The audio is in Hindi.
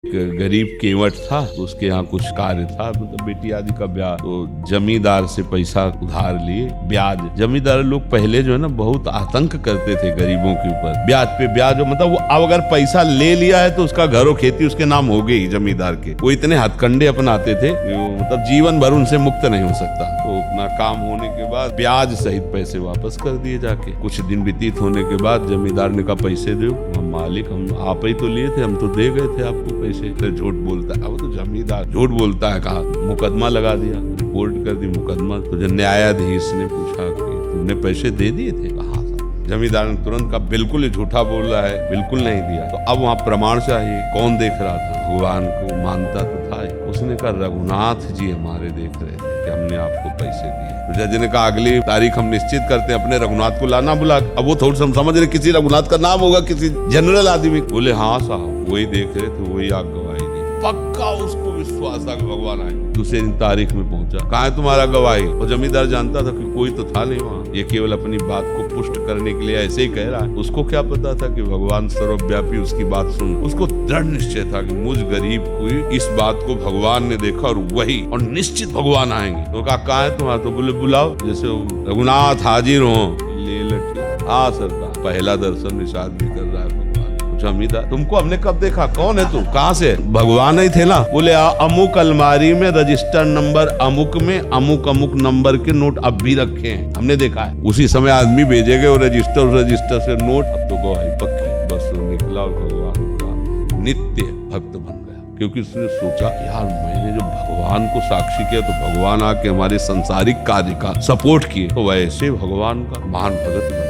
एक गरीब केवट था तो उसके यहाँ कुछ कार्य था, मतलब बेटी आदि का ब्याह। तो जमींदार से पैसा उधार लिए, ब्याज। जमींदार लोग पहले जो है ना बहुत आतंक करते थे गरीबों के ऊपर, ब्याज पे ब्याज। मतलब वो अब अगर पैसा ले लिया है तो उसका घरों खेती उसके नाम हो गई जमींदार के। वो इतने हथकंडे अपनाते थे, मतलब जीवन भर उनसे मुक्त नहीं हो सकता। तो अपना काम होने के बाद ब्याज सहित पैसे वापस कर दिए जाके। कुछ दिन व्यतीत होने के बाद जमींदार ने कहा पैसे दो। हम मालिक, हम आप ही तो लिए थे, हम तो दे गए थे आपको पैसे। तो झूठ बोलता है, अब तो जमींदार झूठ बोलता है। कहा मुकदमा लगा दिया, रिपोर्ट कर दी मुकदमा। तो जब न्यायाधीश ने पूछा कि तुमने पैसे दे दिए थे, कहा जमींदार ने तुरंत कहा बिल्कुल झूठा बोल रहा है, बिल्कुल नहीं दिया। तो अब वहाँ प्रमाण चाहिए। कौन देख रहा था? भगवान को मानता तो था। उसने कहा रघुनाथ जी हमारे देख रहे थे कि हमने आपको पैसे दिए। तो जज ने कहा अगली तारीख हम निश्चित करते हैं, अपने रघुनाथ को लाना बुला। अब वो थोड़ा समझ रहे किसी रघुनाथ का नाम होगा, किसी जनरल आदमी। बोले हाँ साहब वही देख रहे थे, वही आप गवाही दी। पक्का उसको विश्वास था कि भगवान आए। दूसरे दिन तारीख में पहुंचा, कहाँ है तुम्हारा गवाही? और जमींदार जानता था कि कोई तो था नहीं वहाँ, ये केवल अपनी बात को पुष्ट करने के लिए ऐसे ही कह रहा है। उसको क्या पता था कि भगवान सर्वव्यापी उसकी बात सुन। उसको दृढ़ निश्चय था कि मुझ गरीब को इस बात को भगवान ने देखा और वही, और निश्चित भगवान आएंगे। तो कहा कहाँ है तुम्हारा? तो बोले बुलाओ। जैसे रघुनाथ हाजिर हो, ले लटके। हाँ सरकार, पहला दर्शन निषाद भी कर रहा है भगवान। जमींदार तुमको हमने कब देखा? कौन है तुम? कहाँ से? भगवान ही थे ना। बोले अमुक अलमारी में रजिस्टर नंबर अमुक में अमुक अमुक नंबर के नोट अब भी रखे हैं, हमने देखा है। उसी समय आदमी भेजे गए और रजिस्टर से नोट। अब तो गवाही पक्की। बस निकला और भगवान का नित्य भक्त बन गया, क्योंकि उसने सोचा यार मैंने जो भगवान को साक्षी किया तो भगवान आके हमारे संसारिक कार्य का सपोर्ट किए, तो वैसे भगवान का महान भगत बना।